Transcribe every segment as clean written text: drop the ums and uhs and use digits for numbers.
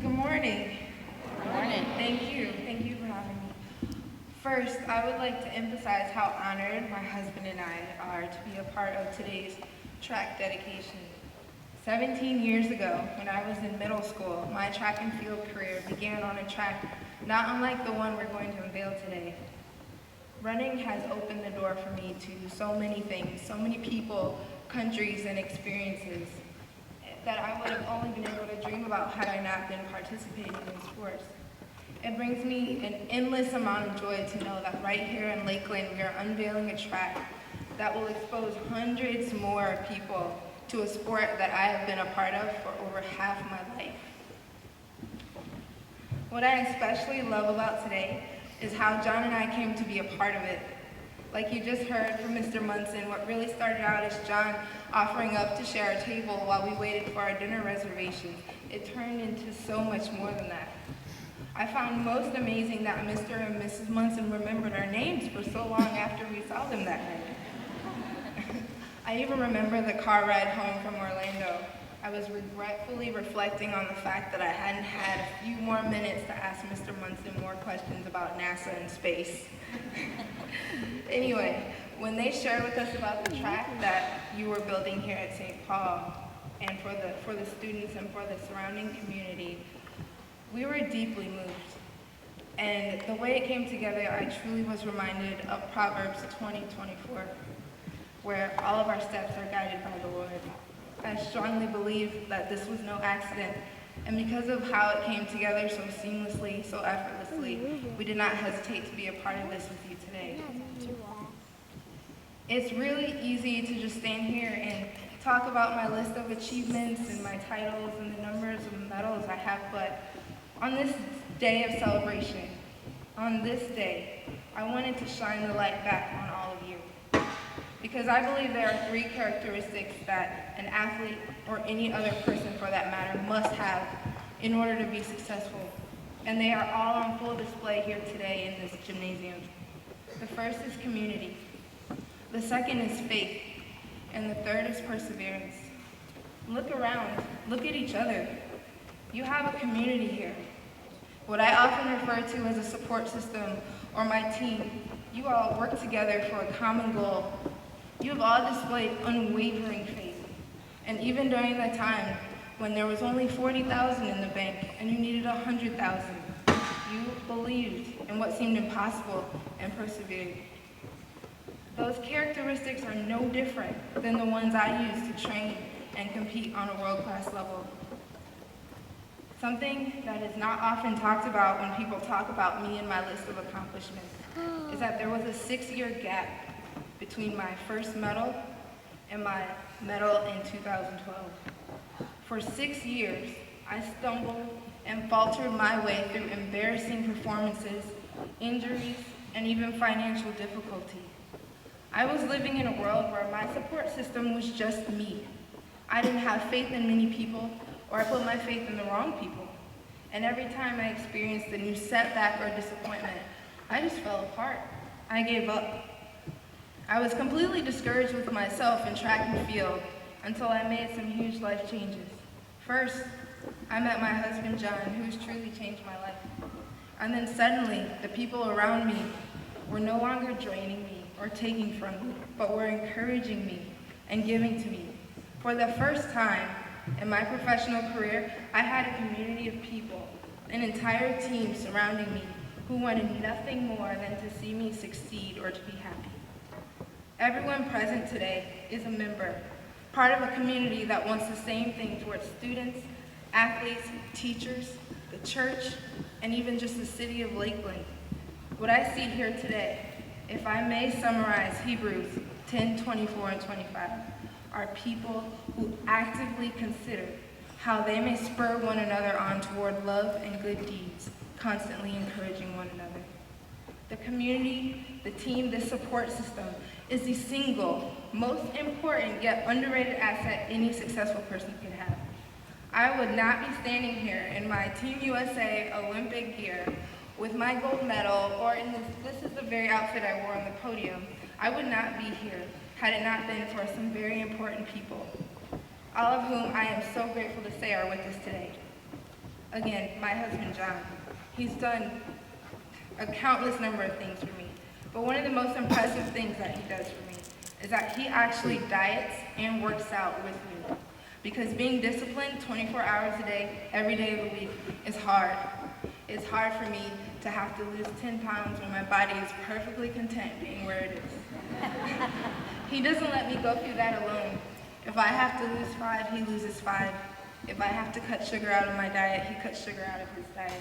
Good morning. Good morning. Thank you. Thank you for having me. First, I would like to emphasize how honored my husband and I are to be a part of today's track dedication. 17 years ago, when I was in middle school, my track and field career began on a track not unlike the one we're going to unveil today. Running has opened the door for me to so many things, so many people, countries, and experiences that I would have only been able to dream about had I not been participating in sports. It brings me an endless amount of joy to know that right here in Lakeland, we are unveiling a track that will expose hundreds more people to a sport that I have been a part of for over half my life. What I especially love about today is how John and I came to be a part of it. Like you just heard from Mr. Munson, what really started out as John offering up to share our table while we waited for our dinner reservations. It turned into so much more than that. I found most amazing that Mr. and Mrs. Munson remembered our names for so long after we saw them that night. I even remember the car ride home from Orlando. I was regretfully reflecting on the fact that I hadn't had a few more minutes to ask Mr. Munson more questions about NASA and space. Anyway, when they shared with us about the track that you were building here at St. Paul and for the students and for the surrounding community, we were deeply moved. And the way it came together, I truly was reminded of Proverbs 20:24, where all of our steps are guided by the Lord. I strongly believe that this was no accident, and because of how it came together so seamlessly, so effortlessly, we did not hesitate to be a part of this with you today. It's really easy to just stand here and talk about my list of achievements and my titles and the numbers of medals I have, but on this day of celebration, on this day, I wanted to shine the light back on all of you. Because I believe there are three characteristics that an athlete, or any other person for that matter, must have in order to be successful. And they are all on full display here today in this gymnasium. The first is community. The second is faith. And the third is perseverance. Look around. Look at each other. You have a community here. What I often refer to as a support system or my team. You all work together for a common goal. You have all displayed unwavering faith. And even during the time when there was only 40,000 in the bank and you needed 100,000, you believed in what seemed impossible and persevered. Those characteristics are no different than the ones I use to train and compete on a world-class level. Something that is not often talked about when people talk about me and my list of accomplishments is that there was a 6-year gap between my first medal and my medal in 2012. For 6 years, I stumbled and faltered my way through embarrassing performances, injuries, and even financial difficulty. I was living in a world where my support system was just me. I didn't have faith in many people, or I put my faith in the wrong people. And every time I experienced a new setback or disappointment, I just fell apart. I gave up. I was completely discouraged with myself in track and field until I made some huge life changes. First, I met my husband, John, who's truly changed my life. And then suddenly, the people around me were no longer draining me or taking from me, but were encouraging me and giving to me. For the first time in my professional career, I had a community of people, an entire team surrounding me who wanted nothing more than to see me succeed or to be happy. Everyone present today is a member, part of a community that wants the same thing towards students, athletes, teachers, the church, and even just the city of Lakeland. What I see here today, if I may summarize Hebrews 10:24 and 25, are people who actively consider how they may spur one another on toward love and good deeds, constantly encouraging one another. The community, the team, the support system is the single most important yet underrated asset any successful person can have. I would not be standing here in my Team USA Olympic gear with my gold medal, or in this is the very outfit I wore on the podium. I would not be here had it not been for some very important people, all of whom I am so grateful to say are with us today. Again, my husband, John. He's done a countless number of things for me. But one of the most impressive things that he does for me is that he actually diets and works out with me. Because being disciplined 24 hours a day, every day of the week, is hard. It's hard for me to have to lose 10 pounds when my body is perfectly content being where it is. He doesn't let me go through that alone. If I have to lose 5, he loses 5. If I have to cut sugar out of my diet, he cuts sugar out of his diet.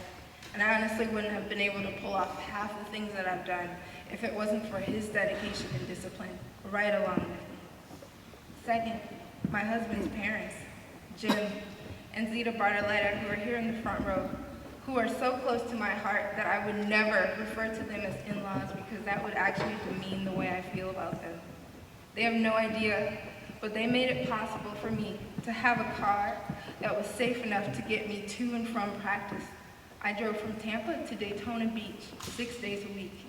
And I honestly wouldn't have been able to pull off half the things that I've done if it wasn't for his dedication and discipline right along with me. Second, my husband's parents, Jim and Zita Bartoletta, who are here in the front row, who are so close to my heart that I would never refer to them as in-laws because that would actually demean the way I feel about them. They have no idea, but they made it possible for me to have a car that was safe enough to get me to and from practice. I drove from Tampa to Daytona Beach 6 days a week.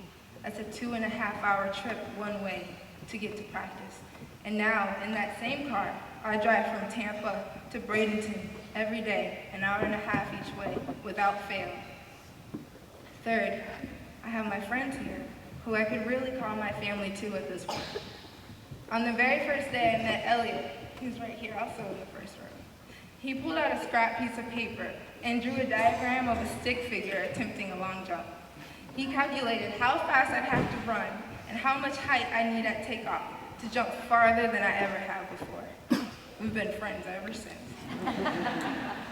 That's a 2.5-hour trip one way to get to practice. And now, in that same car, I drive from Tampa to Bradenton every day, 1.5 hours each way, without fail. Third, I have my friends here, who I could really call my family too at this point. On the very first day I met Elliot, who's right here, also in the first row. He pulled out a scrap piece of paper and drew a diagram of a stick figure attempting a long jump. He calculated how fast I'd have to run and how much height I need at takeoff to jump farther than I ever have before. We've been friends ever since.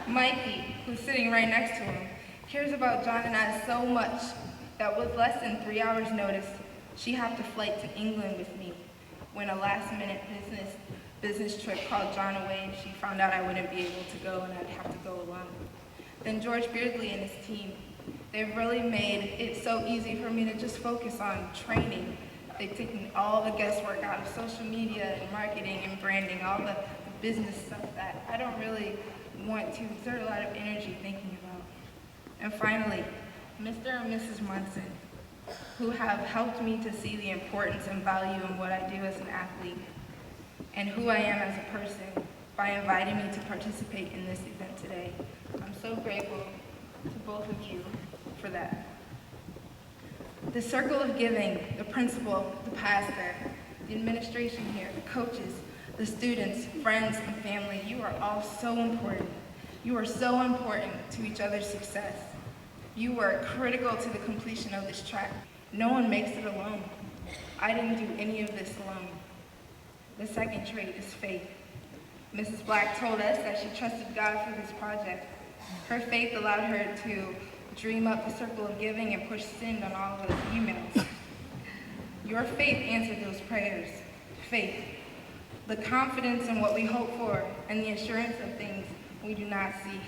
Mikey, who's sitting right next to him, cares about John and I so much that with less than 3 hours notice, she had to flight to England with me when a last-minute business trip called John away. She found out I wouldn't be able to go and I'd have to go alone. Then George Beardley and his team, they've really made it so easy for me to just focus on training. They've taken all the guesswork out of social media and marketing and branding, all the business stuff that I don't really want to exert a lot of energy thinking about. And finally, Mr. and Mrs. Munson, who have helped me to see the importance and value in what I do as an athlete and who I am as a person by inviting me to participate in this event today. I'm so grateful to both of you for that. The circle of giving, the principal, the pastor, the administration here, the coaches, the students, friends, and family, you are all so important. You are so important to each other's success. You are critical to the completion of this track. No one makes it alone. I didn't do any of this alone. The second trait is faith. Mrs. Black told us that she trusted God for this project. Her faith allowed her to dream up the circle of giving and push send on all those emails. Your faith answered those prayers. Faith. The confidence in what we hope for and the assurance of things we do not see.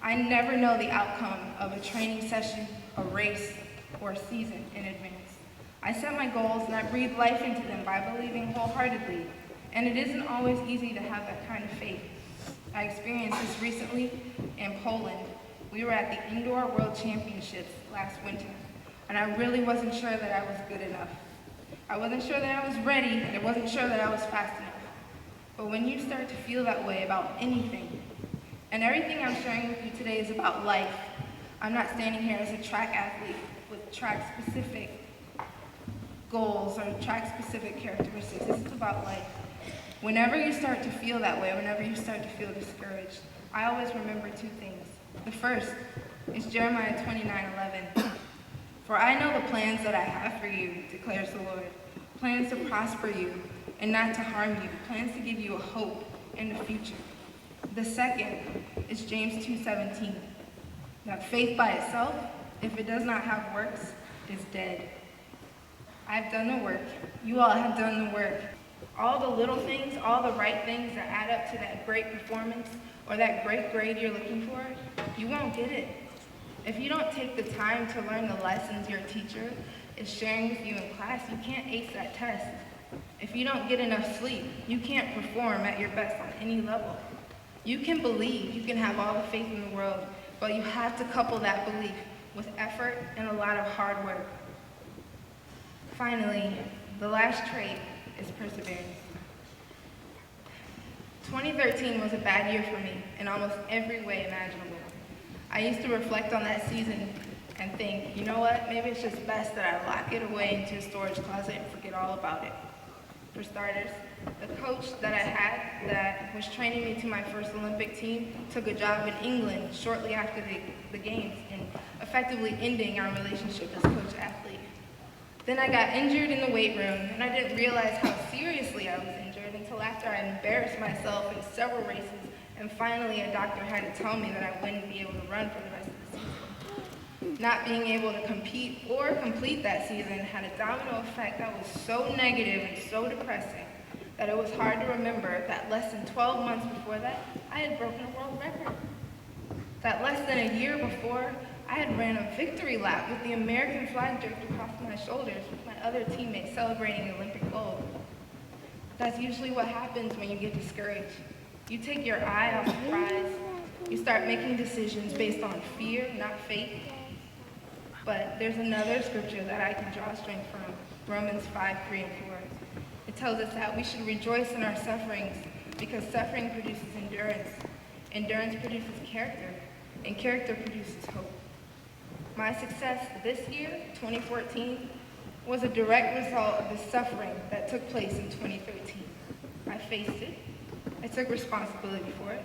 I never know the outcome of a training session, a race, or a season in advance. I set my goals and I breathe life into them by believing wholeheartedly, and it isn't always easy to have that kind of faith. I experienced this recently in Poland. We were at the Indoor World Championships last winter, and I really wasn't sure that I was good enough. I wasn't sure that I was ready, and I wasn't sure that I was fast enough. But when you start to feel that way about anything, and everything I'm sharing with you today is about life, I'm not standing here as a track athlete with track-specific goals or track-specific characteristics. This is about life. Whenever you start to feel that way, whenever you start to feel discouraged, I always remember two things. The first is Jeremiah 29:11. For I know the plans that I have for you, declares the Lord. Plans to prosper you and not to harm you. Plans to give you a hope in the future. The second is James 2:17. That faith by itself, if it does not have works, is dead. I've done the work. You all have done the work. All the little things, all the right things that add up to that great performance or that great grade you're looking for, you won't get it. If you don't take the time to learn the lessons your teacher is sharing with you in class, you can't ace that test. If you don't get enough sleep, you can't perform at your best on any level. You can believe, you can have all the faith in the world, but you have to couple that belief with effort and a lot of hard work. Finally, the last trait is perseverance. 2013 was a bad year for me in almost every way imaginable. I used to reflect on that season and think, you know what, maybe it's just best that I lock it away into a storage closet and forget all about it. For starters, the coach that I had that was training me to my first Olympic team took a job in England shortly after the games and effectively ending our relationship as coach-athlete. Then I got injured in the weight room, and I didn't realize how seriously I was injured until after I embarrassed myself in several races, and finally a doctor had to tell me that I wouldn't be able to run for the rest of the season. Not being able to compete or complete that season had a domino effect that was so negative and so depressing that it was hard to remember that less than 12 months before that, I had broken a world record. That less than a year before, I had ran a victory lap with the American flag draped across my shoulders with my other teammates celebrating Olympic gold. That's usually what happens when you get discouraged. You take your eye off the prize. You start making decisions based on fear, not faith. But there's another scripture that I can draw strength from, Romans 5:3 and 4. It tells us that we should rejoice in our sufferings because suffering produces endurance. Endurance produces character, and character produces hope. My success this year, 2014, was a direct result of the suffering that took place in 2013. I faced it, I took responsibility for it,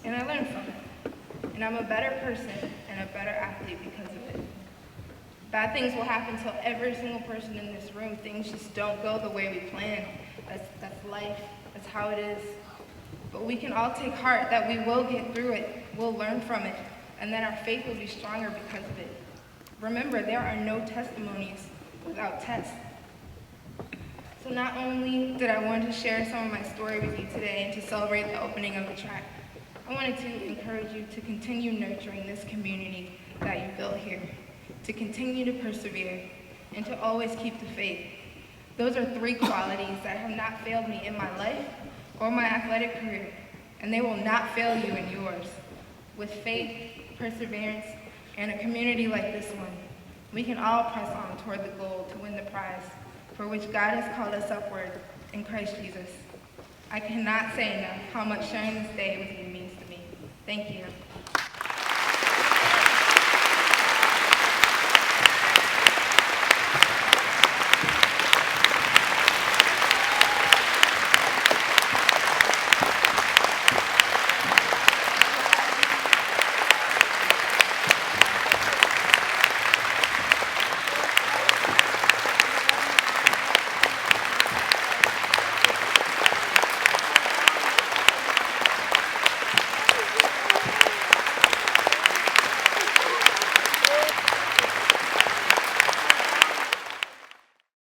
and I learned from it. And I'm a better person and a better athlete because of it. Bad things will happen to every single person in this room. Things just don't go the way we plan. That's life, that's how it is. But we can all take heart that we will get through it, we'll learn from it, and that our faith will be stronger because of it. Remember, there are no testimonies without tests. So not only did I want to share some of my story with you today and to celebrate the opening of the track, I wanted to encourage you to continue nurturing this community that you built here, to continue to persevere, and to always keep the faith. Those are three qualities that have not failed me in my life or my athletic career, and they will not fail you in yours. With faith, perseverance, and a community like this one, we can all press on toward the goal to win the prize for which God has called us upward in Christ Jesus. I cannot say enough how much sharing this day with you means to me. Thank you.